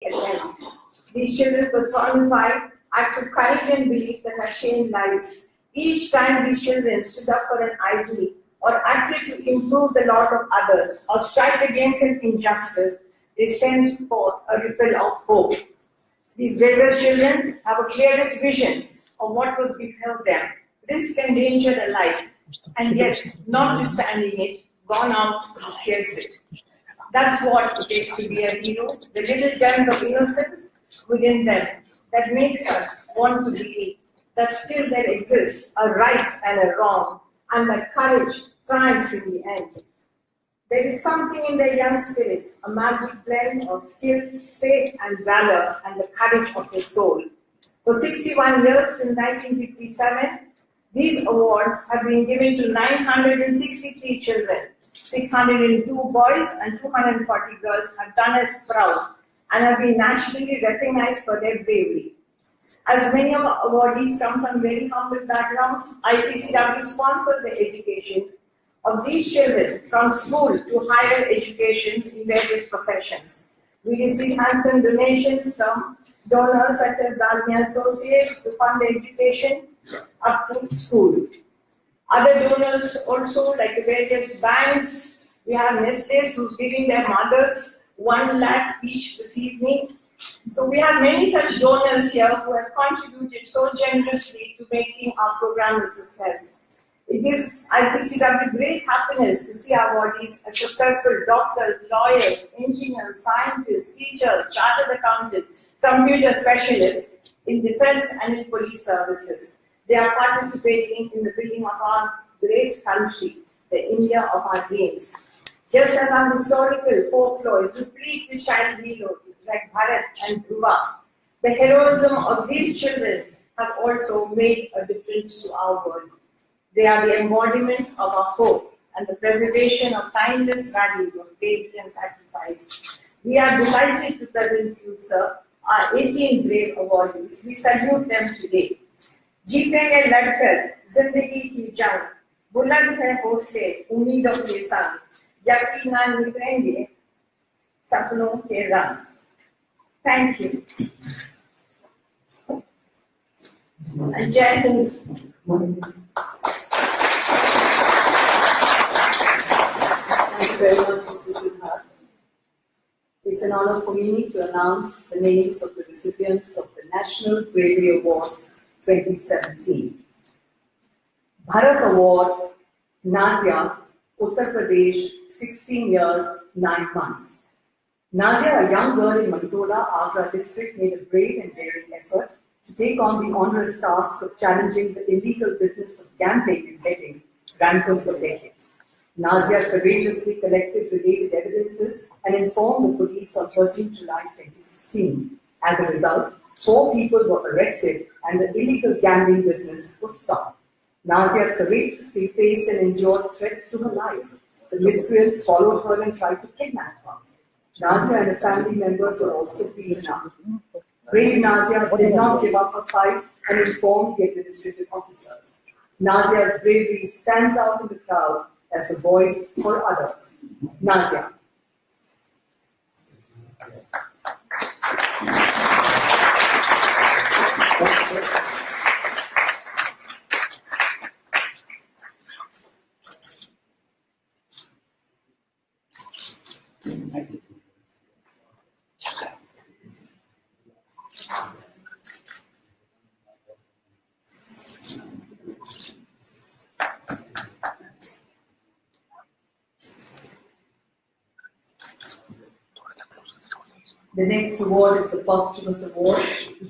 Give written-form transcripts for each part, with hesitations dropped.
attempt. These children personified acts of courage and belief that have changed lives. Each time these children stood up for an ideal or acted to improve the lot of others or strike against an injustice, they sent forth a ripple of hope. These bravest children have a clearest vision of what was before them, risk and danger alike, and yet, notwithstanding it, gone out to chase it. That's what it takes to be a hero, the little germ of innocence within them that makes us want to believe that still there exists a right and a wrong, and that courage triumphs in the end. There is something in their young spirit, a magic blend of skill, faith, and valor, and the courage of their soul. For 61 years since 1957, these awards have been given to 963 children. 602 boys and 240 girls have done us proud and have been nationally recognized for their bravery. As many of our awardees come from very humble backgrounds, ICCW sponsors the education of these children from school to higher education in various professions. We receive handsome donations from donors such as Dalmia Associates to fund the education up to school. Other donors also, like the various banks, we have Nestle who's giving their mothers 1 lakh each this evening. So we have many such donors here who have contributed so generously to making our program a success. It gives ICCW great happiness to see our awardees as successful doctors, lawyers, engineers, scientists, teachers, chartered accountants, computer specialists in defense and in police services. They are participating in the building of our great country, the India of our dreams. Just as our historical folklore is replete with child heroes like Bharat and Dhruva, the heroism of these children have also made a difference to our world. They are the embodiment of our hope and the preservation of timeless values of bravery and sacrifice. We are delighted to present you, sir, our 18 brave awardees. We salute them today. जीतेंगे लड़कर जिंदगी की जंग, बुलंद है हौसले उम्मीदों के संग, जबकि ना निभेंगे सपनों के रंग. Thank you. And Jai Hind. Thank you very much, Mrs. Siddharth. It's an honor for me to announce the names of the recipients of the National Bravery Awards 2017. Bharat Award, Nadia, Uttar Pradesh, 16 years, 9 months. Nadia, a young girl in Mantola, Agra district, made a brave and daring effort to take on the onerous task of challenging the illegal business of gambling and betting, rampant for decades. Nadia courageously collected related evidences and informed the police on 13 July 2016. As a result, 4 people were arrested and the illegal gambling business was stopped. Nadia courageously faced and endured threats to her life. The miscreants followed her and tried to kidnap her. Nadia and her family members were also beaten up. Brave Nadia did not give up her fight and informed the administrative officers. Nadia's bravery stands out in the crowd as a voice for others. Nadia. The next award is the posthumous award,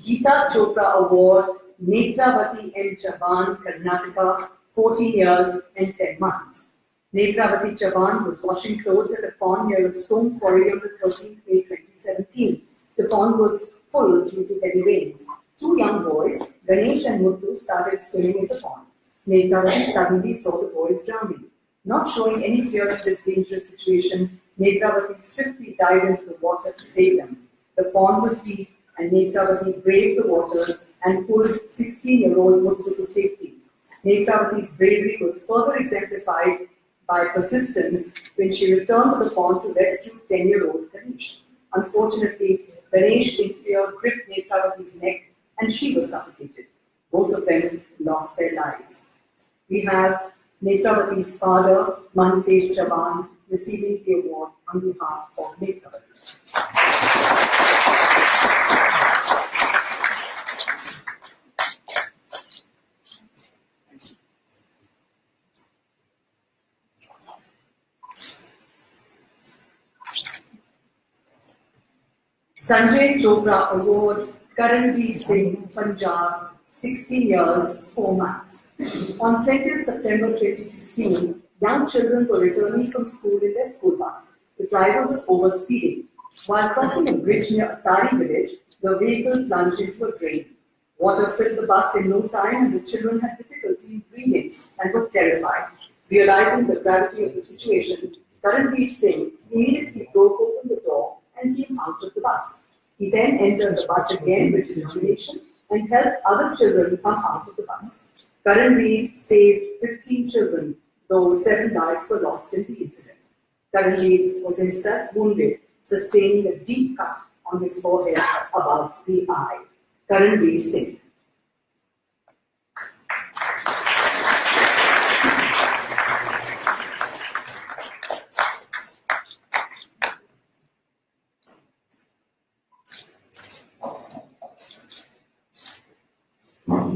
Geeta Chopra Award, Netravati M. Chavan, Karnataka, 14 years and 10 months. Netravati Chavan was washing clothes at a pond near a stone quarry on the 13th May 2017. The pond was full due to heavy rains. 2 young boys, Ganesh and Muthu, started swimming in the pond. Netravati suddenly saw the boys drowning. Not showing any fear of this dangerous situation, Netravati swiftly dived into the water to save them. The pond was deep and Netravati braved the waters and pulled 16-year-old Muthu to safety. Netravati's bravery was further exemplified by persistence when she returned to the pond to rescue 10-year-old Ganesh. Unfortunately, Ganesh in fear gripped Netravati's neck and she was suffocated. Both of them lost their lives. We have Netravati's father, Mahantesh Chavan, receiving the award on behalf of Netravati. Sanjay Chopra Award, Karanveer Singh, Punjab, 16 years, 4 months. On 20th September 2016, young children were returning from school in their school bus. The driver was overspeeding. While crossing a bridge near Atari village, the vehicle plunged into a drain. Water filled the bus in no time and the children had difficulty in breathing and were terrified. Realizing the gravity of the situation, Karanveer Singh immediately broke open the door and came out of the bus. He then entered the bus again with determination and helped other children come out of the bus. Karanveer saved 15 children, though 7 lives were lost in the incident. Karanveer was himself wounded, sustaining a deep cut on his forehead above the eye. Karanveer Singh.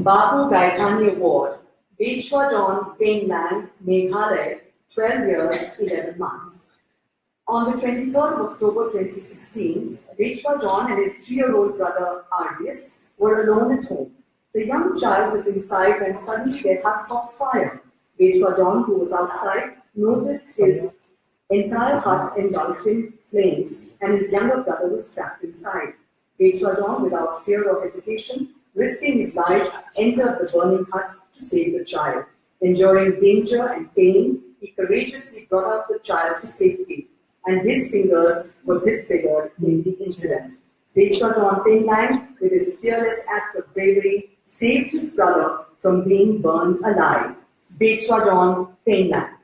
Babu Gaithani Award, Bechwa Dawn, Penang, Meghalaya, 12 years, 11 months. On the 23rd of October 2016, Bechwa Dawn and his 3-year-old brother Ardius were alone at home. The young child was inside when suddenly their hut caught fire. Bechwa Dawn, who was outside, noticed his entire hut engulfed in flames and his younger brother was trapped inside. Bechwa Dawn, without fear or hesitation, risking his life, entered the burning hut to save the child. Enduring danger and pain, he courageously brought out the child to safety, and his fingers were disfigured in the incident. Bechwa Dawn Penang, with his fearless act of bravery, saved his brother from being burned alive. Bechwa Dawn Penang.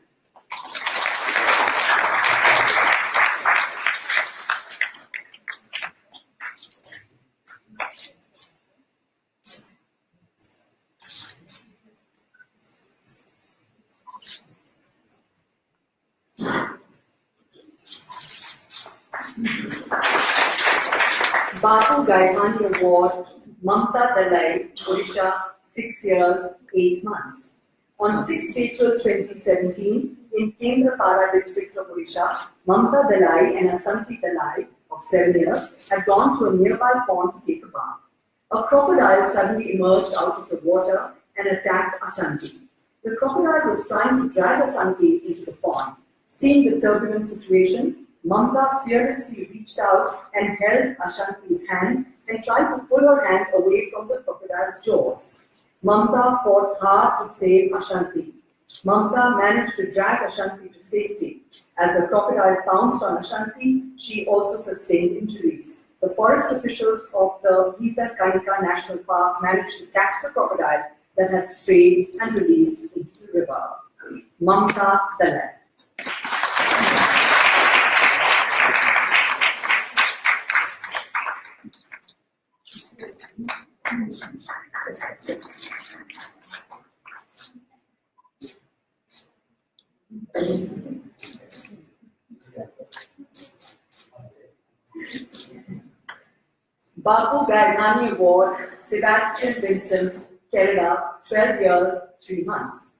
Babu Gaithani Award, Mamta Dalai, Odisha, 6 years, 8 months. On 6th April 2017, in Kendrapara district of Odisha, Mamta Dalai and Asanti Dalai, of 7 years, had gone to a nearby pond to take a bath. A crocodile suddenly emerged out of the water and attacked Asanti. The crocodile was trying to drag Asanti into the pond. Seeing the turbulent situation, Mamta fearlessly reached out and held Ashanti's hand and tried to pull her hand away from the crocodile's jaws. Mamta fought hard to save Ashanti. Mamta managed to drag Ashanti to safety. As the crocodile pounced on Ashanti, she also sustained injuries. The forest officials of the Kanika National Park managed to catch the crocodile that had strayed and released into the river. Mamta Dalai. Babu Gaithani Award, Sebastian Vincent, Kerala, 12 years, 3 months.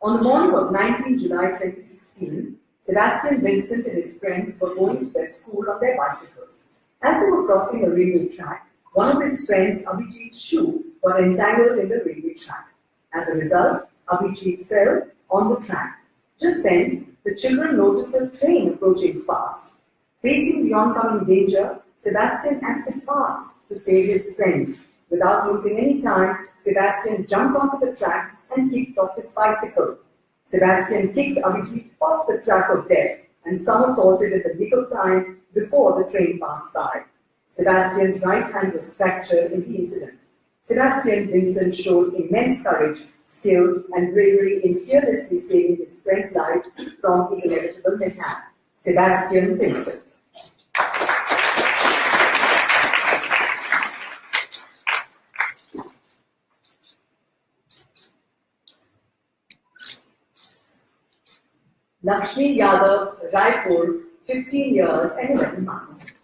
On the morning of 19 July 2016, Sebastian Vincent and his friends were going to their school on their bicycles. As they were crossing a railway track, one of his friends, Abhijit's shoe, got entangled in the railway track. As a result, Abhijit fell on the track. Just then, the children noticed a train approaching fast. Facing the oncoming danger, Sebastian acted fast to save his friend. Without losing any time, Sebastian jumped onto the track and kicked off his bicycle. Sebastian kicked Abhijit off the track of death and somersaulted at the nick of time before the train passed by. Sebastian's right hand was fractured in the incident. Sebastian Vincent showed immense courage, skill, and bravery in fearlessly saving his friend's life from the inevitable mishap. Sebastian Vincent. Lakshmi Yadav, Raipur, 15 years and 11 months.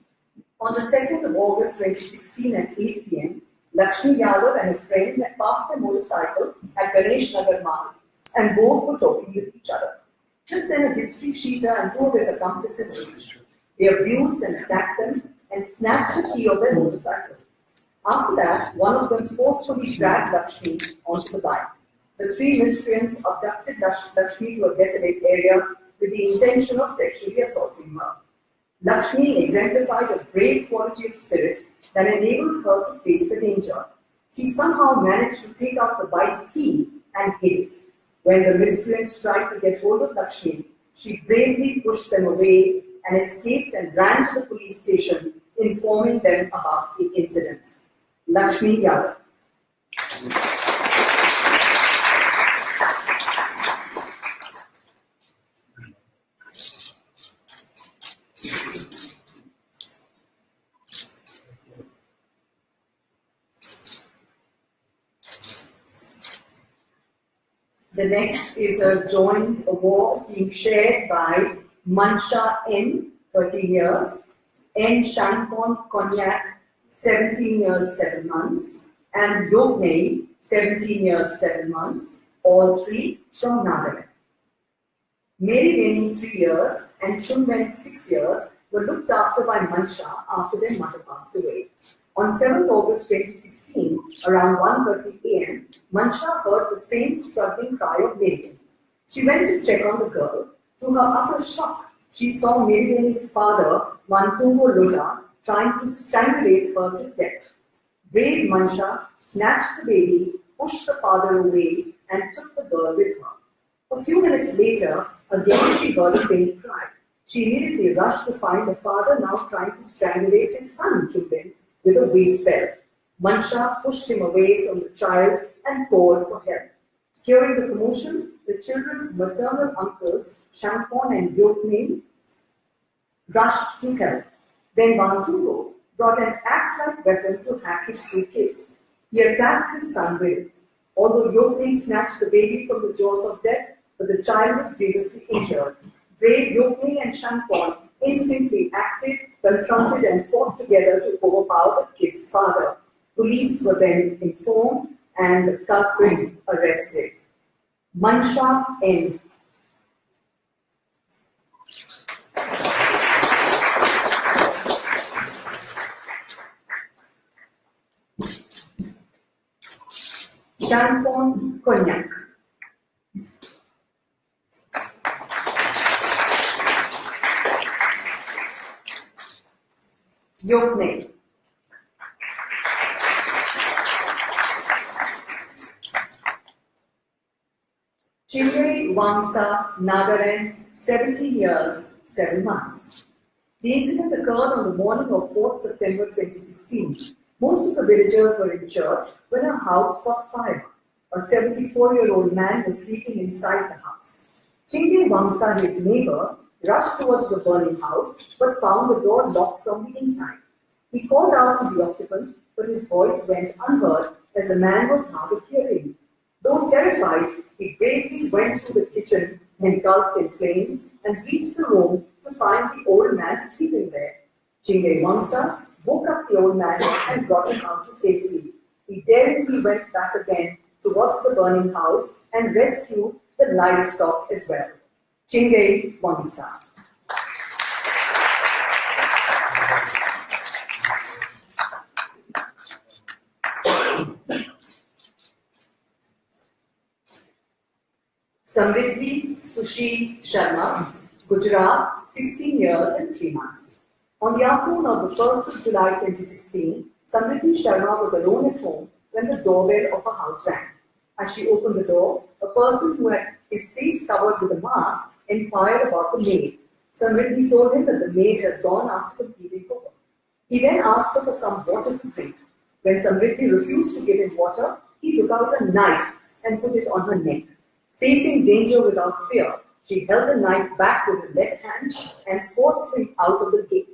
On the 2nd of August 2016 at 8 p.m., Lakshmi Yadav and a friend had parked their motorcycle at Ganesh Nagar Marg and both were talking with each other. Just then a history cheater and two of his accomplices reached. They abused and attacked them and snatched the key of their motorcycle. After that, one of them forcefully dragged Lakshmi onto the bike. The three miscreants abducted Lakshmi to a desolate area with the intention of sexually assaulting her. Lakshmi exemplified a brave quality of spirit that enabled her to face the danger. She somehow managed to take out the bike's key and hid it. When the miscreants tried to get hold of Lakshmi, she bravely pushed them away and escaped and ran to the police station, informing them about the incident. Lakshmi Yadav. The next is a joint award being shared by Mansha N, 13 years, N Champon Cognac, 17 years, 7 months, and Yogney, 17 years, 7 months, all three from Nadia. Mary Veni, 3 years, and Chunwen, 6 years, were looked after by Mansha after their mother passed away. On 7th August 2016, around 1:30 a.m., Mansha heard the faint struggling cry of Mary. She went to check on the girl. To her utter shock, she saw Mary father, Mantungo Lola, trying to strangulate her to death. Brave Mansha snatched the baby, pushed the father away, and took the girl with her. A few minutes later, again she heard a faint cry. She immediately rushed to find the father now trying to strangulate his son, Chubin, with a waist belt. Mansha pushed him away from the child and called for help. Hearing the commotion, the children's maternal uncles, Champon and Yokmei, rushed to help. Then Bantugo brought an axe-like weapon to hack his two kids. He attacked his son with it. Although Yokmei snatched the baby from the jaws of death, but the child was grievously injured. Brave Yokmei and Champon instantly acted, confronted and fought together to overpower the kid's father. Police were then informed and the culprit arrested. Mansha N. Champon Cognac. Yokmei. Chile Wangsa Nagaran, 17 years, 7 months. The incident occurred on the morning of 4th September 2016. Most of the villagers were in church when a house caught fire. A 74-year-old man was sleeping inside the house. Chile Wangsa, his neighbor, rushed towards the burning house but found the door locked from the inside. He called out to the occupant, but his voice went unheard as the man was hard of hearing. Though terrified, he bravely went through the kitchen, engulfed in flames, and reached the room to find the old man sleeping there. Chingay Wangsa woke up the old man and brought him out to safety. He daringly went back again towards the burning house and rescued the livestock as well. Chingay Wangsa. Samriddhi Sushil Sharma, Gujarat, 16 years and 3 months. On the afternoon of the 1st of July 2016, Samriddhi Sharma was alone at home when the doorbell of a house rang. As she opened the door, a person who had his face covered with a mask inquired about the maid. Samriddhi told him that the maid has gone after completing her work. He then asked her for some water to drink. When Samriddhi refused to give him water, he took out a knife and put it on her neck. Facing danger without fear, she held the knife back with her left hand and forced him out of the gate.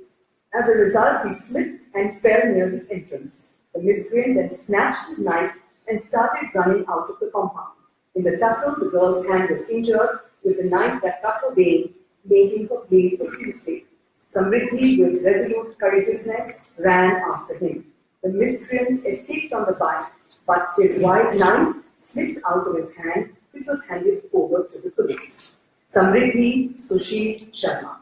As a result, he slipped and fell near the entrance. The miscreant then snatched his knife and started running out of the compound. In the tussle, the girl's hand was injured, with the knife that cut her vein, making her bleed profusely. Samriddhi, with resolute courageousness, ran after him. The miscreant escaped on the bike, but his white knife slipped out of his hand, which was handed over to the police. Samriddhi Sushil Sharma.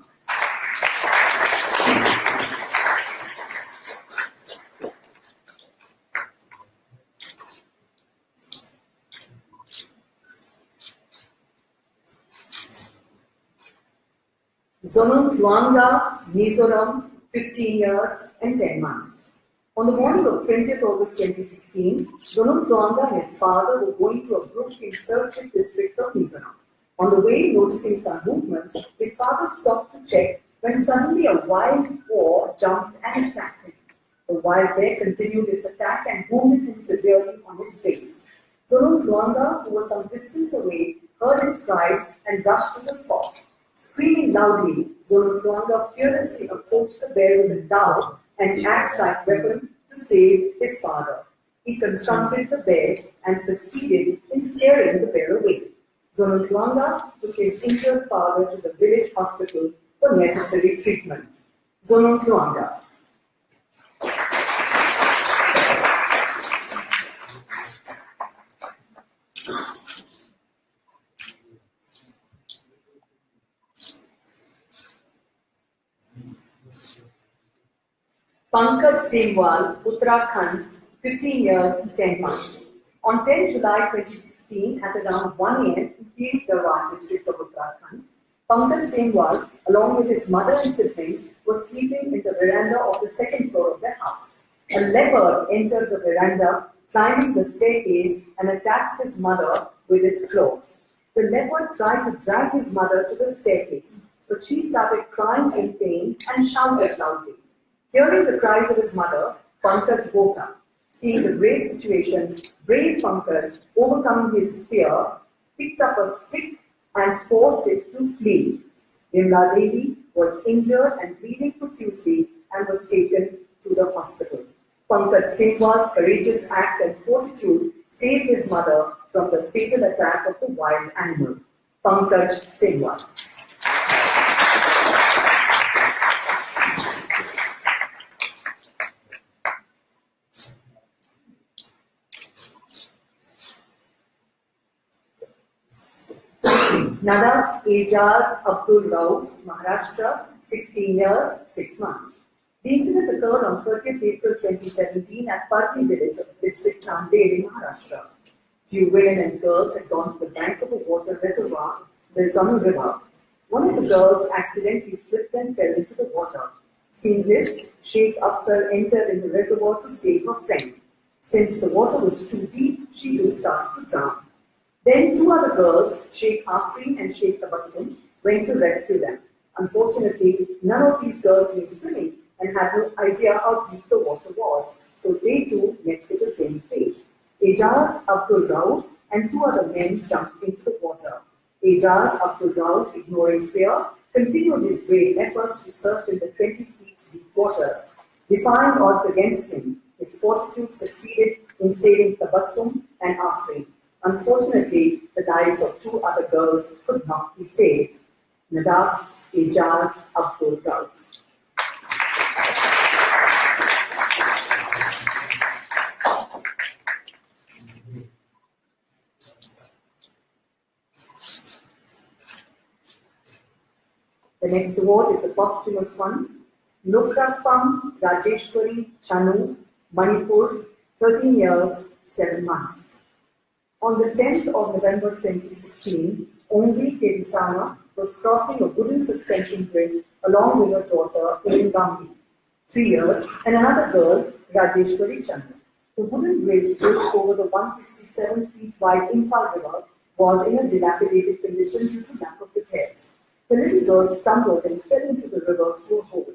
Zonung Tuanga, Mizoram, 15 years and 10 months. On the morning of 20th August 2016, Zonung Tuanga and his father were going to a brook in Serchit district of Mizoram. On the way, noticing some movement, his father stopped to check when suddenly a wild boar jumped and attacked him. The wild bear continued its attack and wounded him severely on his face. Zonung Tuanga, who was some distance away, heard his cries and rushed to the spot. Screaming loudly, Zonung Tuanga fearlessly approached the bear with a dao and axe-like weapon to save his father. He confronted the bear and succeeded in scaring the bear away. Zonung Tuanga took his injured father to the village hospital for necessary treatment. Zonung Tuanga. Pankaj Semwal, Uttarakhand, 15 years, 10 months. On 10 July 2016, at around 1 a.m. in Tiri Garhwal district of Uttarakhand, Pankaj Semwal, along with his mother and siblings, was sleeping in the veranda of the second floor of their house. A leopard entered the veranda, climbing the staircase, and attacked his mother with its claws. The leopard tried to drag his mother to the staircase, but she started crying in pain and shouted loudly. Hearing the cries of his mother, Pankaj woke up. Seeing the grave situation, brave Pankaj, overcoming his fear, picked up a stick and forced it to flee. Vimla Devi was injured and bleeding profusely and was taken to the hospital. Pankaj Semwal's courageous act and fortitude saved his mother from the fatal attack of the wild animal. Pankaj Semwal. Nadia Ejaz Abdul Rauf, Maharashtra, 16 years, 6 months. The incident occurred on 30th April 2017 at Parthi village of district Nanded in Maharashtra. Few women and girls had gone to the bank of a water reservoir built on a river. One of the girls accidentally slipped and fell into the water. Seeing this, Sheikh Afsar entered in the reservoir to save her friend. Since the water was too deep, she too started to drown. Then two other girls, Sheikh Afreen and Sheikh Tabassum, went to rescue them. Unfortunately, none of these girls knew swimming and had no idea how deep the water was, so they too met with the same fate. Ejaz Abdul Rauf and two other men jumped into the water. Ejaz Abdul Rauf, ignoring fear, continued his brave efforts to search in the 20 feet deep waters. Defying odds against him, his fortitude succeeded in saving Tabassum and Afreen. Unfortunately, the lives of two other girls could not be saved. Nadia Ejaz Abdul Rauf. The next award is the posthumous one. Lukrapam Rajeshwari Chanu, Manipur, 13 years, 7 months. On the 10th of November 2016, Ongi Kedisana was crossing a wooden suspension bridge along with her daughter, Gambi, 3 years, and another girl, Rajeshwari Chandra. The wooden bridge built over the 167 feet wide Imphal River was in a dilapidated condition due to lack of repairs. The little girl stumbled and fell into the river through a hole.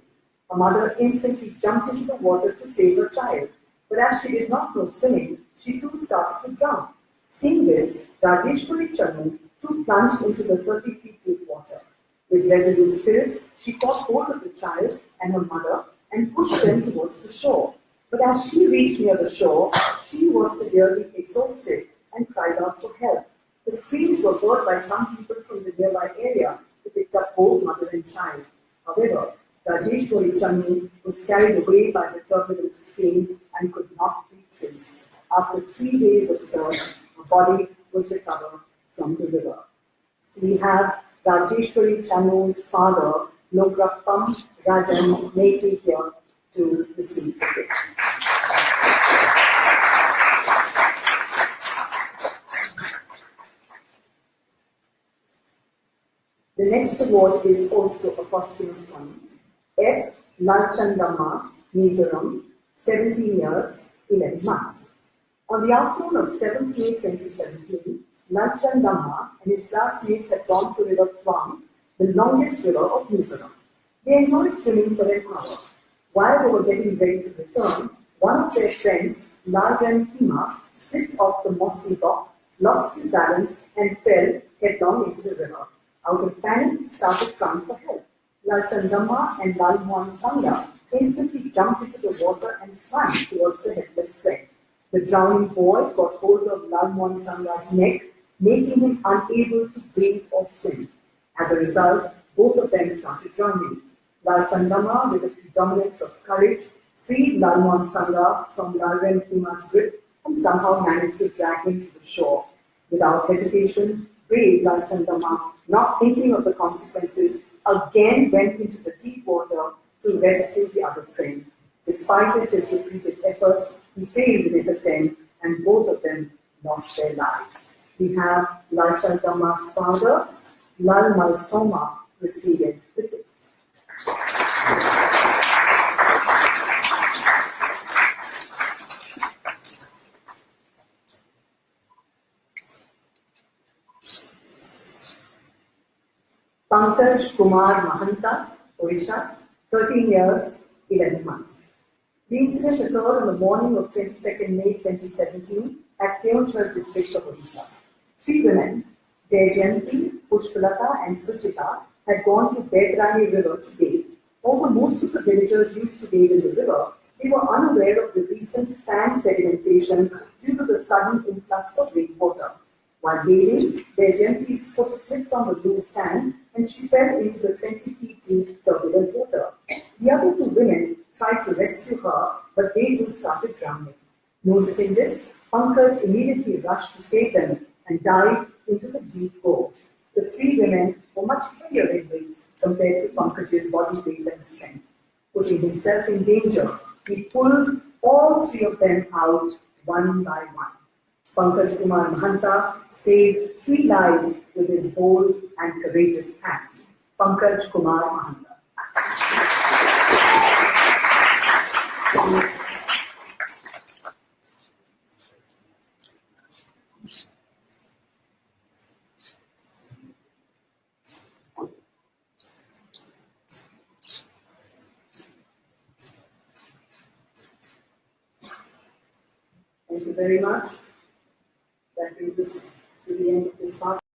Her mother instantly jumped into the water to save her child, but as she did not know swimming, she too started to drown. Seeing this, Rajeshwari Channu too plunged into the 30 feet deep water. With resolute spirit, she caught hold of the child and her mother and pushed them towards the shore. But as she reached near the shore, she was severely exhausted and cried out for help. The screams were heard by some people from in the nearby area who picked up both mother and child. However, Rajeshwari Channu was carried away by the turbulent stream and could not be traced. After 3 days of search, her body was recovered from the river. We have Rajeshwari Channu's father, Lokrappam Rajan Neki here to receive the gift. The next award is also a posthumous one. F. Lalchandamma, Mizoram, 17 years, 11 months. On the afternoon of 7th May 2017, Lalchandamma and his classmates had gone to River Twang, the longest river of Mizoram. They enjoyed swimming for an hour. While they were getting ready to return, one of their friends, Largan Kima, slipped off the mossy dock, lost his balance, and fell headlong into the river. Out of panic, he started crying for help. Lalchandamma and Lalmohan Sangha instantly jumped into the water and swam towards the helpless friend. The drowning boy got hold of Lalmohan Sangha's neck, making him unable to breathe or swim. As a result, both of them started drowning. Lalchandamma, with a predominance of courage, freed Lalmohan Sangha from Largan Kima's grip and somehow managed to drag him to the shore. Without hesitation, brave Lalchandamma, not thinking of the consequences, again went into the deep water to rescue the other friend. Despite his repeated efforts, he failed in his attempt and both of them lost their lives. We have Lalchandamma's father, Lal Malsoma, receiving the gift. Pankaj Kumar Mahanta, Odisha, 13 years, 11 months. The incident occurred on the morning of 22nd May 2017 at Keonjhar district of Odisha. 3 women, Dejanti, Pushpalata and Suchita, had gone to Bedrani river to bathe. Although most of the villagers used to bathe in the river, they were unaware of the recent sand sedimentation due to the sudden influx of rainwater. While bathing, Dejanti's foot slipped on the loose sand and she fell into the 20 feet deep turbulent water. The other 2 women tried to rescue her, but they too started drowning. Noticing this, Pankaj immediately rushed to save them and dived into the deep gorge. The 3 women were much heavier in weight compared to Pankaj's body weight and strength. Putting himself in danger, he pulled all 3 of them out one by one. Pankaj Kumar Mahanta saved 3 lives with his bold and courageous act. Pankaj Kumar Mahanta. Thank you very much. That brings us to the end of this part.